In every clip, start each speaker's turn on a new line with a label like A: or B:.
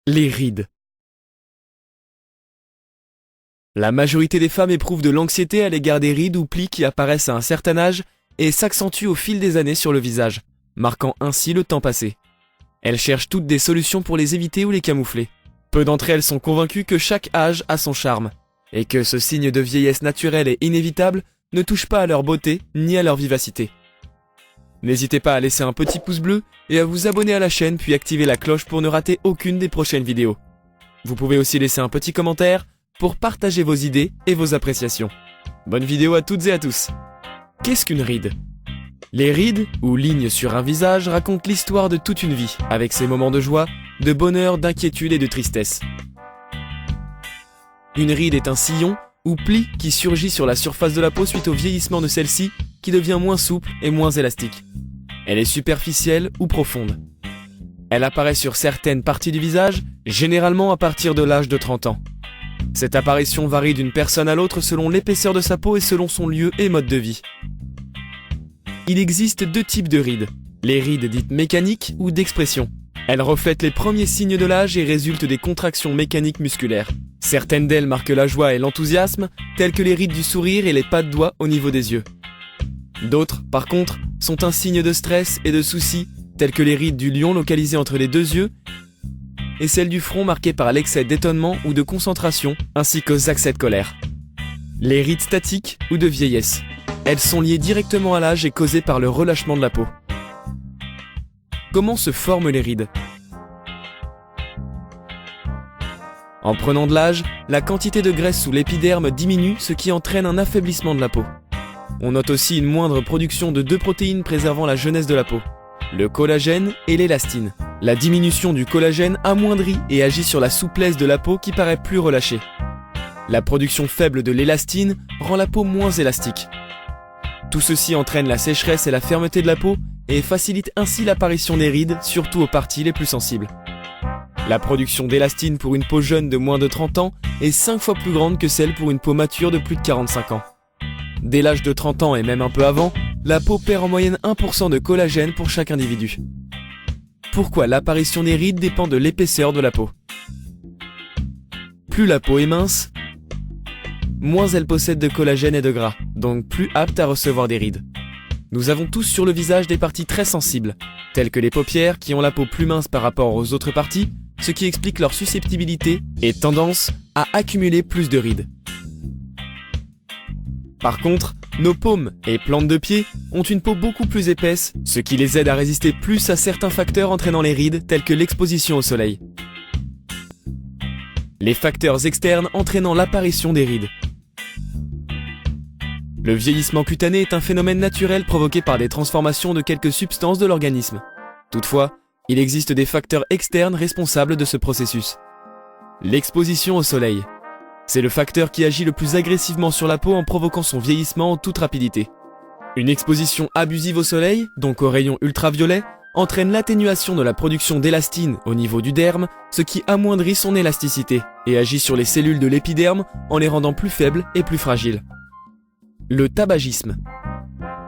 A: Les rides. La majorité des femmes éprouvent de l'anxiété à l'égard des rides ou plis qui apparaissent à un certain âge et s'accentuent au fil des années sur le visage, marquant ainsi le temps passé. Elles cherchent toutes des solutions pour les éviter ou les camoufler. Peu d'entre elles sont convaincues que chaque âge a son charme, et que ce signe de vieillesse naturelle et inévitable ne touche pas à leur beauté ni à leur vivacité. N'hésitez pas à laisser un petit pouce bleu et à vous abonner à la chaîne puis activer la cloche pour ne rater aucune des prochaines vidéos. Vous pouvez aussi laisser un petit commentaire pour partager vos idées et vos appréciations. Bonne vidéo à toutes et à tous. Qu'est-ce qu'une ride ? Les rides, ou lignes sur un visage, racontent l'histoire de toute une vie, avec ses moments de joie, de bonheur, d'inquiétude et de tristesse. Une ride est un sillon ou pli qui surgit sur la surface de la peau suite au vieillissement de celle-ci, qui devient moins souple et moins élastique. Elle est superficielle ou profonde. Elle apparaît sur certaines parties du visage, généralement à partir de l'âge de 30 ans. Cette apparition varie d'une personne à l'autre selon l'épaisseur de sa peau et selon son lieu et mode de vie. Il existe deux types de rides, les rides dites mécaniques ou d'expression. Elles reflètent les premiers signes de l'âge et résultent des contractions mécaniques musculaires. Certaines d'elles marquent la joie et l'enthousiasme, telles que les rides du sourire et les pas de doigts au niveau des yeux. D'autres, par contre, sont un signe de stress et de soucis, telles que les rides du lion localisées entre les deux yeux, et celles du front marquées par l'excès d'étonnement ou de concentration, ainsi qu'aux accès de colère. Les rides statiques ou de vieillesse. Elles sont liées directement à l'âge et causées par le relâchement de la peau. Comment se forment les rides ? En prenant de l'âge, la quantité de graisse sous l'épiderme diminue, ce qui entraîne un affaiblissement de la peau. On note aussi une moindre production de deux protéines préservant la jeunesse de la peau, le collagène et l'élastine. La diminution du collagène amoindrit et agit sur la souplesse de la peau qui paraît plus relâchée. La production faible de l'élastine rend la peau moins élastique. Tout ceci entraîne la sécheresse et la fermeté de la peau et facilite ainsi l'apparition des rides, surtout aux parties les plus sensibles. La production d'élastine pour une peau jeune de moins de 30 ans est 5 fois plus grande que celle pour une peau mature de plus de 45 ans. Dès l'âge de 30 ans et même un peu avant, la peau perd en moyenne 1% de collagène pour chaque individu. Pourquoi l'apparition des rides dépend de l'épaisseur de la peau ? Plus la peau est mince, moins elle possède de collagène et de gras, donc plus apte à recevoir des rides. Nous avons tous sur le visage des parties très sensibles, telles que les paupières qui ont la peau plus mince par rapport aux autres parties, ce qui explique leur susceptibilité et tendance à accumuler plus de rides. Par contre, nos paumes et plantes de pied ont une peau beaucoup plus épaisse, ce qui les aide à résister plus à certains facteurs entraînant les rides tels que l'exposition au soleil. Les facteurs externes entraînant l'apparition des rides. Le vieillissement cutané est un phénomène naturel provoqué par des transformations de quelques substances de l'organisme. Toutefois, il existe des facteurs externes responsables de ce processus. L'exposition au soleil. C'est le facteur qui agit le plus agressivement sur la peau en provoquant son vieillissement en toute rapidité. Une exposition abusive au soleil, donc aux rayons ultraviolets, entraîne l'atténuation de la production d'élastine au niveau du derme, ce qui amoindrit son élasticité et agit sur les cellules de l'épiderme en les rendant plus faibles et plus fragiles. Le tabagisme.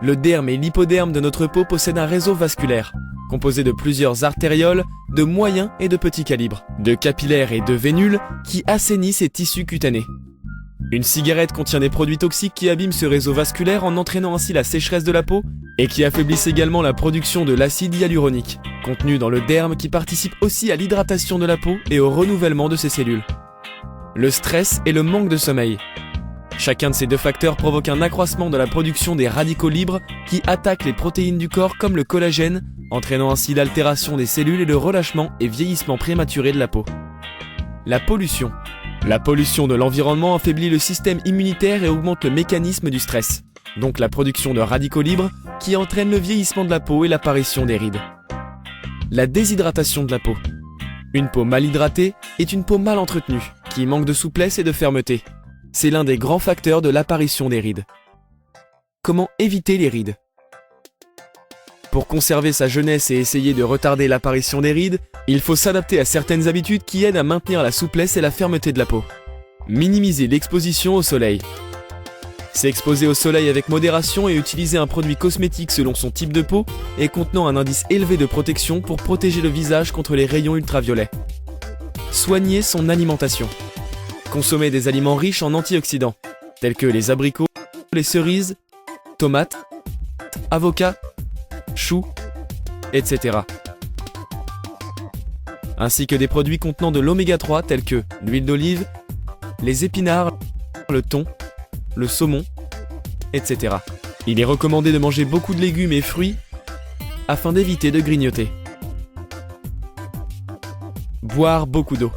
A: Le derme et l'hypoderme de notre peau possèdent un réseau vasculaire, composé de plusieurs artérioles de moyen et de petit calibre, de capillaires et de vénules qui assainissent ces tissus cutanés. Une cigarette contient des produits toxiques qui abîment ce réseau vasculaire en entraînant ainsi la sécheresse de la peau et qui affaiblissent également la production de l'acide hyaluronique, contenu dans le derme qui participe aussi à l'hydratation de la peau et au renouvellement de ses cellules. Le stress et le manque de sommeil. Chacun de ces deux facteurs provoque un accroissement de la production des radicaux libres qui attaquent les protéines du corps comme le collagène, entraînant ainsi l'altération des cellules et le relâchement et vieillissement prématuré de la peau. La pollution. La pollution de l'environnement affaiblit le système immunitaire et augmente le mécanisme du stress, donc la production de radicaux libres qui entraîne le vieillissement de la peau et l'apparition des rides. La déshydratation de la peau. Une peau mal hydratée est une peau mal entretenue, qui manque de souplesse et de fermeté. C'est l'un des grands facteurs de l'apparition des rides. Comment éviter les rides ? Pour conserver sa jeunesse et essayer de retarder l'apparition des rides, il faut s'adapter à certaines habitudes qui aident à maintenir la souplesse et la fermeté de la peau. Minimiser l'exposition au soleil. S'exposer au soleil avec modération et utiliser un produit cosmétique selon son type de peau et contenant un indice élevé de protection pour protéger le visage contre les rayons ultraviolets. Soigner son alimentation. Consommer des aliments riches en antioxydants, tels que les abricots, les cerises, tomates, avocats, choux, etc. Ainsi que des produits contenant de l'oméga 3 tels que l'huile d'olive, les épinards, le thon, le saumon, etc. Il est recommandé de manger beaucoup de légumes et fruits afin d'éviter de grignoter. Boire beaucoup d'eau.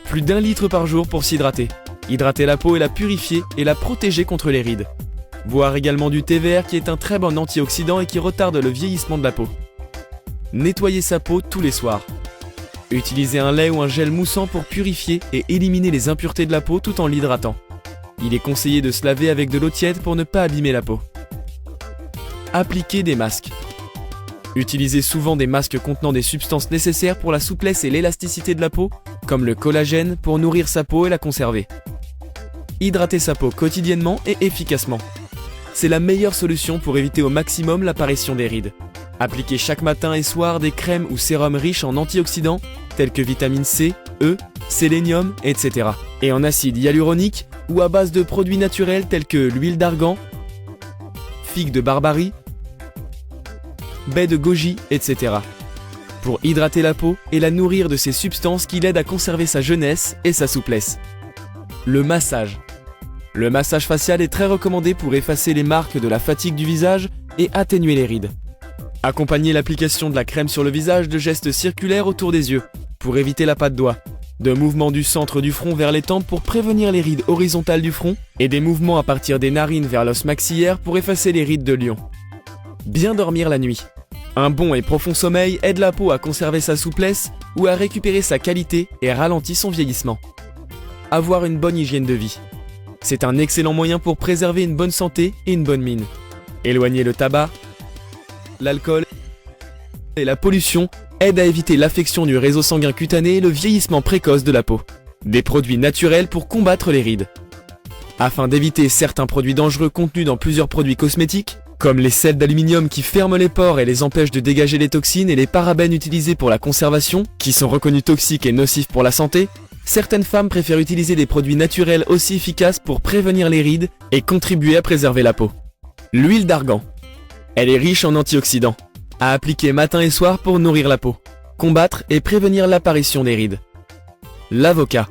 A: Plus d'1 litre par jour pour s'hydrater. Hydrater la peau et la purifier et la protéger contre les rides. Boire également du thé vert qui est un très bon antioxydant et qui retarde le vieillissement de la peau. Nettoyer sa peau tous les soirs. Utiliser un lait ou un gel moussant pour purifier et éliminer les impuretés de la peau tout en l'hydratant. Il est conseillé de se laver avec de l'eau tiède pour ne pas abîmer la peau. Appliquer des masques. Utilisez souvent des masques contenant des substances nécessaires pour la souplesse et l'élasticité de la peau, comme le collagène, pour nourrir sa peau et la conserver. Hydrater sa peau quotidiennement et efficacement. C'est la meilleure solution pour éviter au maximum l'apparition des rides. Appliquez chaque matin et soir des crèmes ou sérums riches en antioxydants, tels que vitamine C, E, sélénium, etc. Et en acide hyaluronique ou à base de produits naturels tels que l'huile d'argan, figue de barbarie, baie de goji, etc. pour hydrater la peau et la nourrir de ces substances qui l'aident à conserver sa jeunesse et sa souplesse. Le massage. Le massage facial est très recommandé pour effacer les marques de la fatigue du visage et atténuer les rides. Accompagnez l'application de la crème sur le visage de gestes circulaires autour des yeux pour éviter la patte d'oie, de mouvements du centre du front vers les tempes pour prévenir les rides horizontales du front et des mouvements à partir des narines vers l'os maxillaire pour effacer les rides de lion. Bien dormir la nuit. Un bon et profond sommeil aide la peau à conserver sa souplesse ou à récupérer sa qualité et ralentit son vieillissement. Avoir une bonne hygiène de vie. C'est un excellent moyen pour préserver une bonne santé et une bonne mine. Éloigner le tabac, l'alcool et la pollution aident à éviter l'affection du réseau sanguin cutané et le vieillissement précoce de la peau. Des produits naturels pour combattre les rides. Afin d'éviter certains produits dangereux contenus dans plusieurs produits cosmétiques, comme les sels d'aluminium qui ferment les pores et les empêchent de dégager les toxines et les parabènes utilisés pour la conservation, qui sont reconnus toxiques et nocifs pour la santé, certaines femmes préfèrent utiliser des produits naturels aussi efficaces pour prévenir les rides et contribuer à préserver la peau. L'huile d'argan. Elle est riche en antioxydants, à appliquer matin et soir pour nourrir la peau, combattre et prévenir l'apparition des rides. L'avocat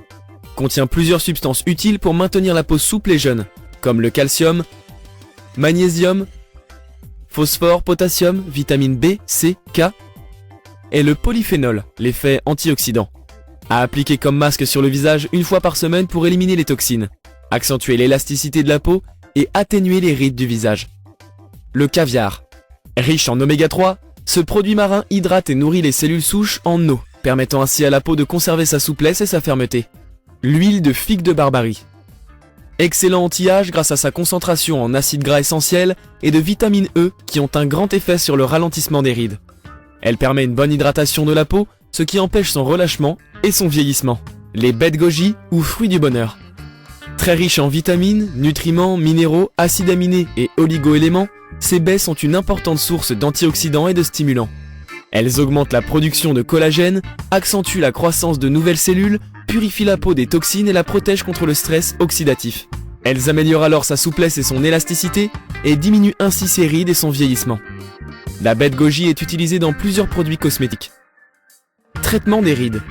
A: contient plusieurs substances utiles pour maintenir la peau souple et jeune, comme le calcium, magnésium, phosphore, potassium, vitamine B, C, K et le polyphénol, l'effet antioxydant. À appliquer comme masque sur le visage une fois par semaine pour éliminer les toxines, accentuer l'élasticité de la peau et atténuer les rides du visage. Le caviar. Riche en oméga 3, ce produit marin hydrate et nourrit les cellules souches en eau, permettant ainsi à la peau de conserver sa souplesse et sa fermeté. L'huile de figue de barbarie. Excellent anti-âge grâce à sa concentration en acides gras essentiels et de vitamine E qui ont un grand effet sur le ralentissement des rides. Elle permet une bonne hydratation de la peau, ce qui empêche son relâchement et son vieillissement. Les baies de goji ou fruits du bonheur. Très riches en vitamines, nutriments, minéraux, acides aminés et oligo-éléments, ces baies sont une importante source d'antioxydants et de stimulants. Elles augmentent la production de collagène, accentuent la croissance de nouvelles cellules, purifient la peau des toxines et la protègent contre le stress oxydatif. Elles améliorent alors sa souplesse et son élasticité et diminuent ainsi ses rides et son vieillissement. La baie de goji est utilisée dans plusieurs produits cosmétiques. Traitement des rides.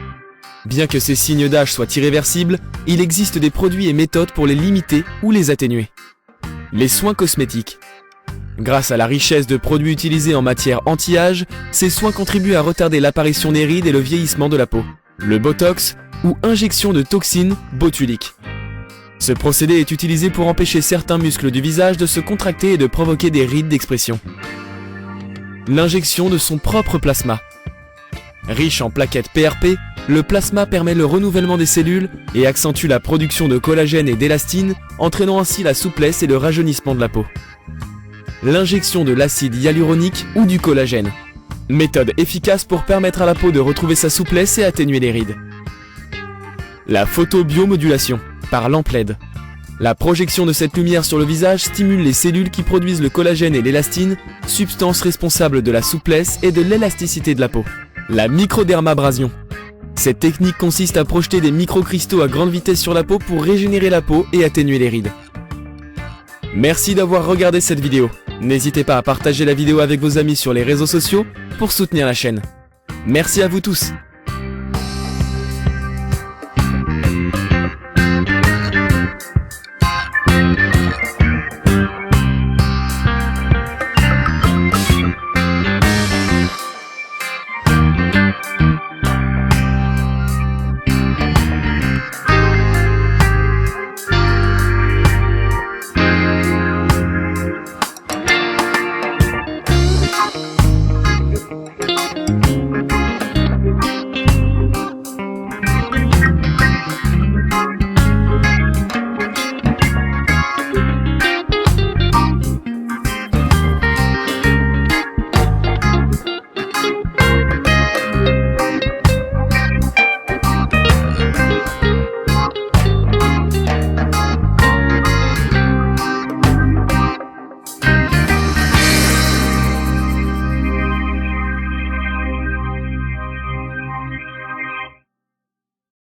A: Bien que ces signes d'âge soient irréversibles, il existe des produits et méthodes pour les limiter ou les atténuer. Les soins cosmétiques. Grâce à la richesse de produits utilisés en matière anti-âge, ces soins contribuent à retarder l'apparition des rides et le vieillissement de la peau. Le botox ou injection de toxines botuliques. Ce procédé est utilisé pour empêcher certains muscles du visage de se contracter et de provoquer des rides d'expression. L'injection de son propre plasma. Riche en plaquettes PRP, le plasma permet le renouvellement des cellules et accentue la production de collagène et d'élastine, entraînant ainsi la souplesse et le rajeunissement de la peau. L'injection de l'acide hyaluronique ou du collagène. Méthode efficace pour permettre à la peau de retrouver sa souplesse et atténuer les rides. La photobiomodulation, par lampe LED. La projection de cette lumière sur le visage stimule les cellules qui produisent le collagène et l'élastine, substances responsables de la souplesse et de l'élasticité de la peau. La microdermabrasion. Cette technique consiste à projeter des microcristaux à grande vitesse sur la peau pour régénérer la peau et atténuer les rides. Merci d'avoir regardé cette vidéo. N'hésitez pas à partager la vidéo avec vos amis sur les réseaux sociaux pour soutenir la chaîne. Merci à vous tous.